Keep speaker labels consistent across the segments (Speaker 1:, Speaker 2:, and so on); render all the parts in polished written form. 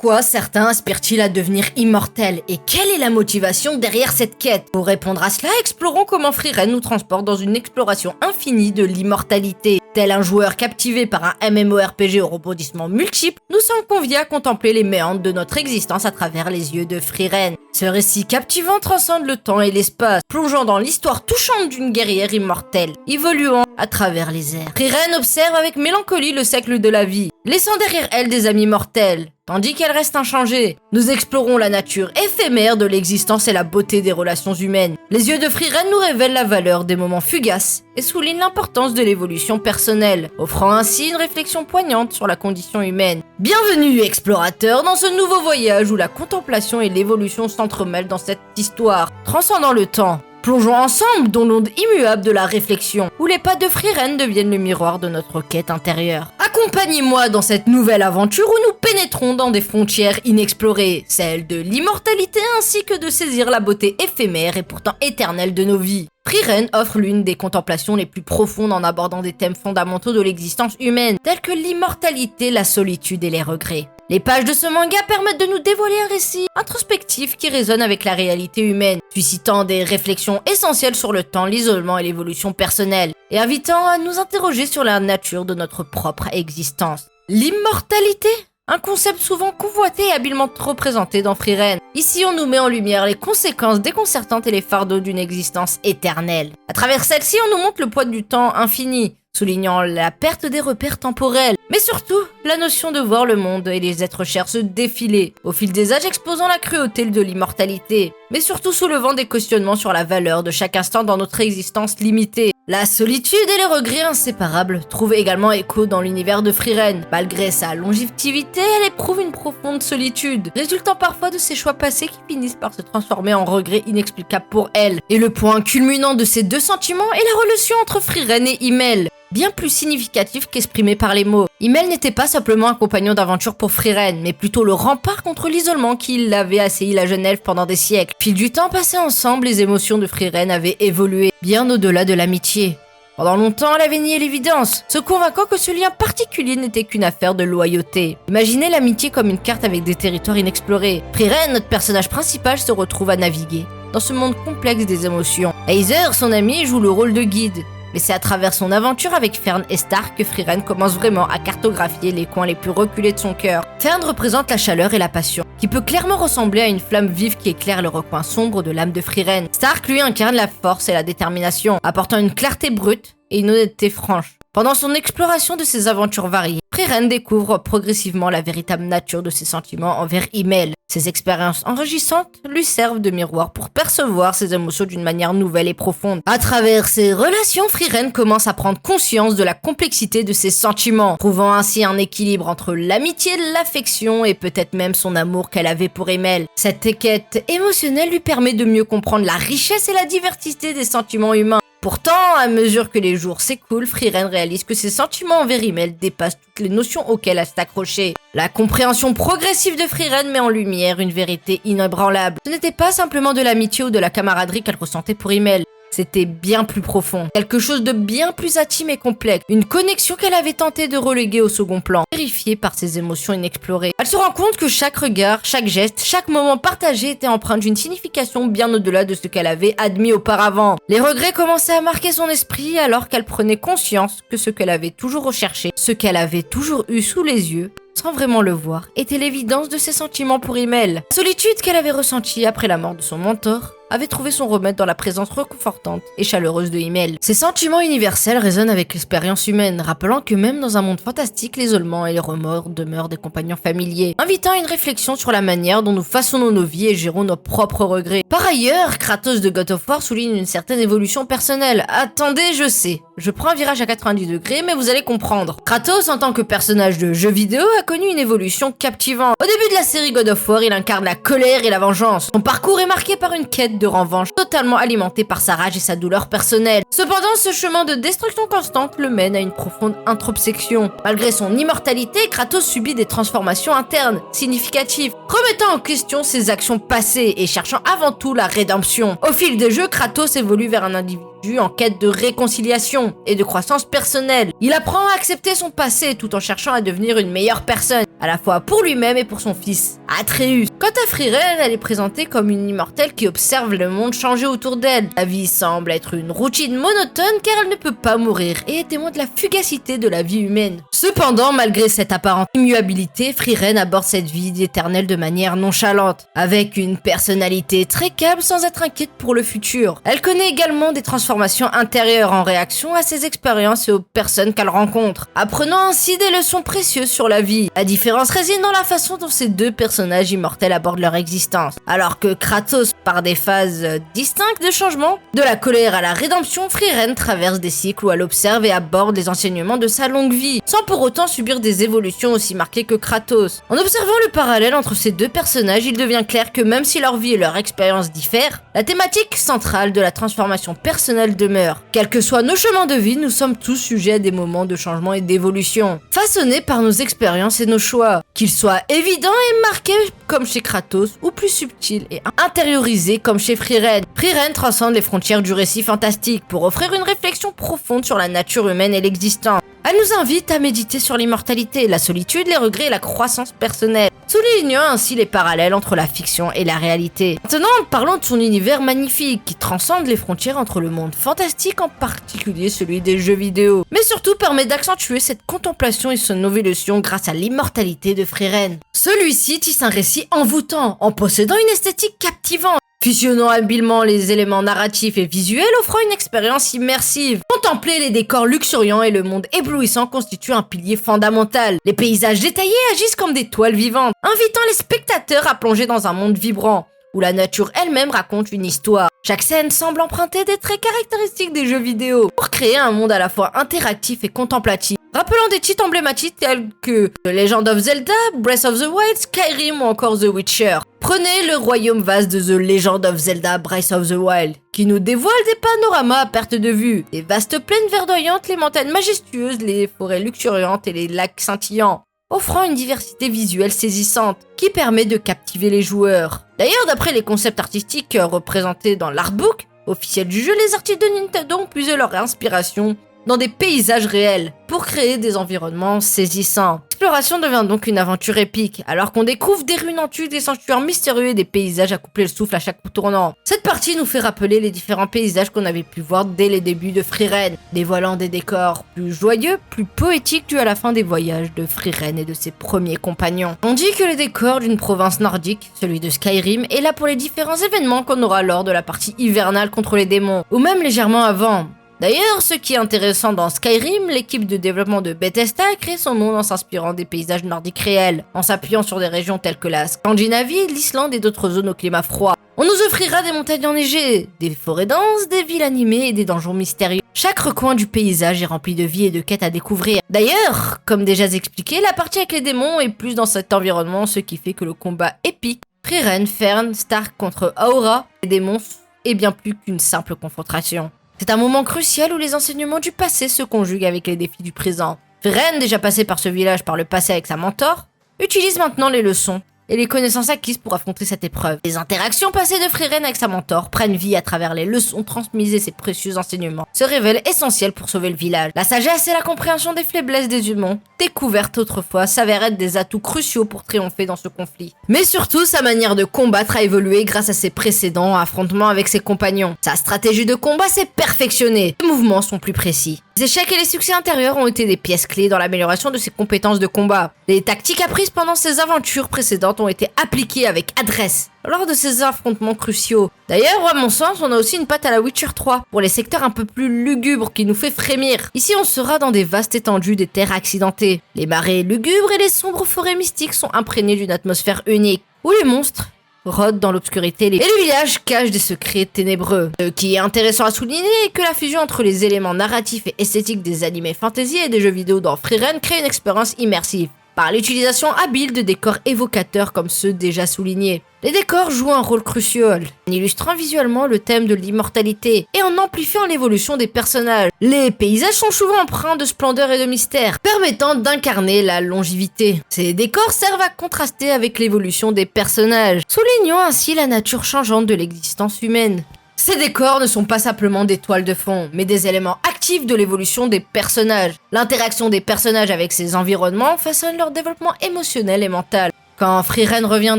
Speaker 1: Pourquoi certains aspirent-ils à devenir immortels et quelle est la motivation derrière cette quête? Pour répondre à cela, explorons comment Frieren nous transporte dans une exploration infinie de l'immortalité. Tel un joueur captivé par un MMORPG au rebondissements multiples, nous sommes conviés à contempler les méandres de notre existence à travers les yeux de Frieren. Ce récit captivant transcende le temps et l'espace, plongeant dans l'histoire touchante d'une guerrière immortelle, évoluant à travers les airs. Frieren observe avec mélancolie le siècle de la vie, laissant derrière elle des amis mortels, tandis qu'elle reste inchangée. Nous explorons la nature éphémère de l'existence et la beauté des relations humaines. Les yeux de Frieren nous révèlent la valeur des moments fugaces et soulignent l'importance de l'évolution personnelle, offrant ainsi une réflexion poignante sur la condition humaine. Bienvenue, explorateurs, dans ce nouveau voyage où la contemplation et l'évolution s'entremêlent dans cette histoire, transcendant le temps. Plongeons ensemble dans l'onde immuable de la réflexion, où les pas de Frieren deviennent le miroir de notre quête intérieure. Accompagnez-moi dans cette nouvelle aventure où nous pénétrons dans des frontières inexplorées, celles de l'immortalité ainsi que de saisir la beauté éphémère et pourtant éternelle de nos vies. Frieren offre l'une des contemplations les plus profondes en abordant des thèmes fondamentaux de l'existence humaine, tels que l'immortalité, la solitude et les regrets. Les pages de ce manga permettent de nous dévoiler un récit introspectif qui résonne avec la réalité humaine, suscitant des réflexions essentielles sur le temps, l'isolement et l'évolution personnelle, et invitant à nous interroger sur la nature de notre propre existence. L'immortalité ? Un concept souvent convoité et habilement représenté dans Frieren. Ici, on nous met en lumière les conséquences déconcertantes et les fardeaux d'une existence éternelle. À travers celle-ci, on nous montre le poids du temps infini, soulignant la perte des repères temporels, mais surtout la notion de voir le monde et les êtres chers se défiler, au fil des âges exposant la cruauté de l'immortalité, mais surtout soulevant des questionnements sur la valeur de chaque instant dans notre existence limitée. La solitude et les regrets inséparables trouvent également écho dans l'univers de Frieren. Malgré sa longévité, elle éprouve une profonde solitude, résultant parfois de ses choix passés qui finissent par se transformer en regrets inexplicables pour elle. Et le point culminant de ces deux sentiments est la relation entre Frieren et Himmel, bien plus significatif qu'exprimé par les mots. Himmel n'était pas simplement un compagnon d'aventure pour Frieren, mais plutôt le rempart contre l'isolement qui l'avait assailli la jeune elfe pendant des siècles. Fil du temps passé ensemble, les émotions de Frieren avaient évolué, bien au-delà de l'amitié. Pendant longtemps, elle avait nié l'évidence, se convainquant que ce lien particulier n'était qu'une affaire de loyauté. Imaginez l'amitié comme une carte avec des territoires inexplorés. Frieren, notre personnage principal, se retrouve à naviguer dans ce monde complexe des émotions. Heiser, son ami, joue le rôle de guide. Mais c'est à travers son aventure avec Fern et Stark que Frieren commence vraiment à cartographier les coins les plus reculés de son cœur. Fern représente la chaleur et la passion, qui peut clairement ressembler à une flamme vive qui éclaire le recoin sombre de l'âme de Frieren. Stark, lui, incarne la force et la détermination, apportant une clarté brute et une honnêteté franche. Pendant son exploration de ses aventures variées, Frieren découvre progressivement la véritable nature de ses sentiments envers Himmel. Ces expériences enrichissantes lui servent de miroir pour percevoir ses émotions d'une manière nouvelle et profonde. À travers ces relations, Frieren commence à prendre conscience de la complexité de ses sentiments, trouvant ainsi un équilibre entre l'amitié, l'affection et peut-être même son amour qu'elle avait pour Himmel. Cette quête émotionnelle lui permet de mieux comprendre la richesse et la diversité des sentiments humains. Pourtant, à mesure que les jours s'écoulent, Frieren réalise que ses sentiments envers Himmel dépassent toutes les notions auxquelles elle s'est accrochée. La compréhension progressive de Frieren met en lumière une vérité inébranlable. Ce n'était pas simplement de l'amitié ou de la camaraderie qu'elle ressentait pour Himmel. C'était bien plus profond, quelque chose de bien plus intime et complexe, une connexion qu'elle avait tenté de reléguer au second plan, vérifiée par ses émotions inexplorées. Elle se rend compte que chaque regard, chaque geste, chaque moment partagé était empreint d'une signification bien au-delà de ce qu'elle avait admis auparavant. Les regrets commençaient à marquer son esprit alors qu'elle prenait conscience que ce qu'elle avait toujours recherché, ce qu'elle avait toujours eu sous les yeux, sans vraiment le voir, était l'évidence de ses sentiments pour Himmel. La solitude qu'elle avait ressentie après la mort de son mentor avait trouvé son remède dans la présence réconfortante et chaleureuse de Himmel. Ces sentiments universels résonnent avec l'expérience humaine, rappelant que même dans un monde fantastique, l'isolement et les remords demeurent des compagnons familiers, invitant à une réflexion sur la manière dont nous façonnons nos vies et gérons nos propres regrets. Par ailleurs, Kratos de God of War souligne une certaine évolution personnelle. Attendez, je sais, je prends un virage à 90 degrés, mais vous allez comprendre. Kratos, en tant que personnage de jeu vidéo, a connu une évolution captivante. Au début de la série God of War, il incarne la colère et la vengeance. Son parcours est marqué par une quête de revanche, totalement alimentée par sa rage et sa douleur personnelle. Cependant, ce chemin de destruction constante le mène à une profonde introspection. Malgré son immortalité, Kratos subit des transformations internes significatives, remettant en question ses actions passées et cherchant avant tout la rédemption. Au fil des jeux, Kratos évolue vers un individu individu en quête de réconciliation et de croissance personnelle. Il apprend à accepter son passé tout en cherchant à devenir une meilleure personne, à la fois pour lui-même et pour son fils, Atreus. Quant à Frieren, elle est présentée comme une immortelle qui observe le monde changer autour d'elle. La vie semble être une routine monotone car elle ne peut pas mourir et est témoin de la fugacité de la vie humaine. Cependant, malgré cette apparente immuabilité, Frieren aborde cette vie éternelle de manière nonchalante, avec une personnalité très calme sans être inquiète pour le futur. Elle connaît également des transformations intérieures en réaction à ses expériences et aux personnes qu'elle rencontre, apprenant ainsi des leçons précieuses sur la vie. La différence réside dans la façon dont ces deux personnages immortels abordent leur existence. Alors que Kratos, par des phases distinctes de changement, de la colère à la rédemption, Frieren traverse des cycles où elle observe et aborde les enseignements de sa longue vie, sans pour autant subir des évolutions aussi marquées que Kratos. En observant le parallèle entre ces deux personnages, il devient clair que même si leur vie et leur expérience diffèrent, la thématique centrale de la transformation personnelle demeure. Quels que soient nos chemins de vie, nous sommes tous sujets à des moments de changement et d'évolution, façonnés par nos expériences et nos choix, qu'ils soient évidents et marqués comme chez Kratos, ou plus subtils et intériorisés comme chez Frieren. Frieren transcende les frontières du récit fantastique pour offrir une réflexion profonde sur la nature humaine et l'existence. Elle nous invite à méditer sur l'immortalité, la solitude, les regrets et la croissance personnelle, soulignant ainsi les parallèles entre la fiction et la réalité. Maintenant, parlons de son univers magnifique, qui transcende les frontières entre le monde fantastique, en particulier celui des jeux vidéo, mais surtout permet d'accentuer cette contemplation et son évolution grâce à l'immortalité de Frieren. Celui-ci tisse un récit envoûtant, en possédant une esthétique captivante, fusionnant habilement les éléments narratifs et visuels, offrant une expérience immersive. Contempler les décors luxuriants et le monde éblouissant constitue un pilier fondamental. Les paysages détaillés agissent comme des toiles vivantes, invitant les spectateurs à plonger dans un monde vibrant, où la nature elle-même raconte une histoire. Chaque scène semble emprunter des traits caractéristiques des jeux vidéo, pour créer un monde à la fois interactif et contemplatif, rappelant des titres emblématiques tels que The Legend of Zelda, Breath of the Wild, Skyrim ou encore The Witcher. Prenez le royaume vaste de The Legend of Zelda Breath of the Wild, qui nous dévoile des panoramas à perte de vue, des vastes plaines verdoyantes, les montagnes majestueuses, les forêts luxuriantes et les lacs scintillants, offrant une diversité visuelle saisissante qui permet de captiver les joueurs. D'ailleurs, d'après les concepts artistiques représentés dans l'artbook officiel du jeu, les artistes de Nintendo ont puisé leur inspiration dans des paysages réels pour créer des environnements saisissants. L'exploration devient donc une aventure épique, alors qu'on découvre des ruines en tuiles, des sanctuaires mystérieux et des paysages à couper le souffle à chaque tournant. Cette partie nous fait rappeler les différents paysages qu'on avait pu voir dès les débuts de Frieren, dévoilant des décors plus joyeux, plus poétiques dus à la fin des voyages de Frieren et de ses premiers compagnons. On dit que le décor d'une province nordique, celui de Skyrim, est là pour les différents événements qu'on aura lors de la partie hivernale contre les démons, ou même légèrement avant. D'ailleurs, ce qui est intéressant dans Skyrim, l'équipe de développement de Bethesda a créé son monde en s'inspirant des paysages nordiques réels, en s'appuyant sur des régions telles que la Scandinavie, l'Islande et d'autres zones au climat froid. On nous offrira des montagnes enneigées, des forêts denses, des villes animées et des donjons mystérieux. Chaque recoin du paysage est rempli de vie et de quêtes à découvrir. D'ailleurs, comme déjà expliqué, la partie avec les démons est plus dans cet environnement, ce qui fait que le combat épique, Frieren, Fern, Stark contre Aura, les démons, est bien plus qu'une simple confrontation. C'est un moment crucial où les enseignements du passé se conjuguent avec les défis du présent. Frieren, déjà passé par ce village par le passé avec sa mentor, utilise maintenant les leçons et les connaissances acquises pour affronter cette épreuve. Les interactions passées de Frieren avec sa mentor prennent vie à travers les leçons transmises et ses précieux enseignements se révèlent essentiels pour sauver le village. La sagesse et la compréhension des faiblesses des humains, découvertes autrefois, s'avèrent être des atouts cruciaux pour triompher dans ce conflit. Mais surtout, sa manière de combattre a évolué grâce à ses précédents affrontements avec ses compagnons. Sa stratégie de combat s'est perfectionnée. Les mouvements sont plus précis. Les échecs et les succès intérieurs ont été des pièces clés dans l'amélioration de ses compétences de combat. Les tactiques apprises pendant ses aventures précédentes ont été appliquées avec adresse lors de ces affrontements cruciaux. D'ailleurs, à mon sens, on a aussi une patte à la Witcher 3 pour les secteurs un peu plus lugubres qui nous fait frémir. Ici, on sera dans des vastes étendues des terres accidentées. Les marais lugubres et les sombres forêts mystiques sont imprégnés d'une atmosphère unique, où les monstres rôdent dans l'obscurité et le village cache des secrets ténébreux. Ce qui est intéressant à souligner est que la fusion entre les éléments narratifs et esthétiques des animés fantasy et des jeux vidéo dans Frieren crée une expérience immersive, par l'utilisation habile de décors évocateurs comme ceux déjà soulignés. Les décors jouent un rôle crucial, en illustrant visuellement le thème de l'immortalité et en amplifiant l'évolution des personnages. Les paysages sont souvent empreints de splendeur et de mystère, permettant d'incarner la longévité. Ces décors servent à contraster avec l'évolution des personnages, soulignant ainsi la nature changeante de l'existence humaine. Ces décors ne sont pas simplement des toiles de fond, mais des éléments actifs de l'évolution des personnages. L'interaction des personnages avec ces environnements façonne leur développement émotionnel et mental. Quand Frieren revient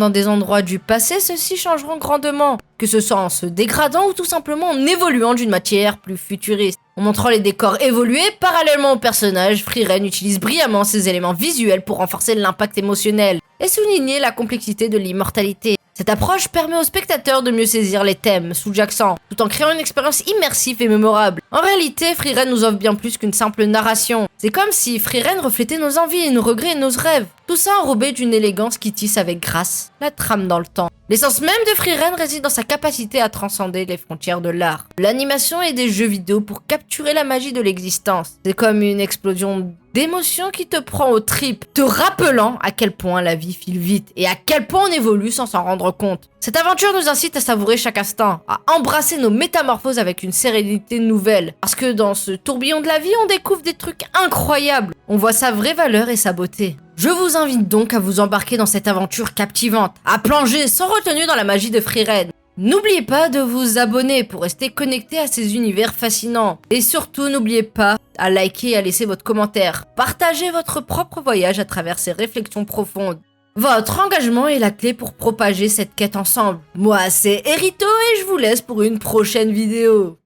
Speaker 1: dans des endroits du passé, ceux-ci changeront grandement, que ce soit en se dégradant ou tout simplement en évoluant d'une matière plus futuriste. En montrant les décors évoluer parallèlement aux personnages, Frieren utilise brillamment ces éléments visuels pour renforcer l'impact émotionnel et souligner la complexité de l'immortalité. Cette approche permet aux spectateurs de mieux saisir les thèmes sous-jacents, tout en créant une expérience immersive et mémorable. En réalité, Frieren nous offre bien plus qu'une simple narration. C'est comme si Frieren reflétait nos envies, nos regrets et nos rêves. Tout ça enrobé d'une élégance qui tisse avec grâce la trame dans le temps. L'essence même de Frieren réside dans sa capacité à transcender les frontières de l'art, l'animation et des jeux vidéo pour capturer la magie de l'existence. C'est comme une explosion d'émotions qui te prend aux tripes, te rappelant à quel point la vie file vite et à quel point on évolue sans s'en rendre compte. Cette aventure nous incite à savourer chaque instant, à embrasser nos métamorphoses avec une sérénité nouvelle. Parce que dans ce tourbillon de la vie, on découvre des trucs incroyables. On voit sa vraie valeur et sa beauté. Je vous invite donc à vous embarquer dans cette aventure captivante, à plonger sans retenue dans la magie de Frieren. N'oubliez pas de vous abonner pour rester connecté à ces univers fascinants. Et surtout, n'oubliez pas à liker et à laisser votre commentaire. Partagez votre propre voyage à travers ces réflexions profondes. Votre engagement est la clé pour propager cette quête ensemble. Moi, c'est Erito et je vous laisse pour une prochaine vidéo.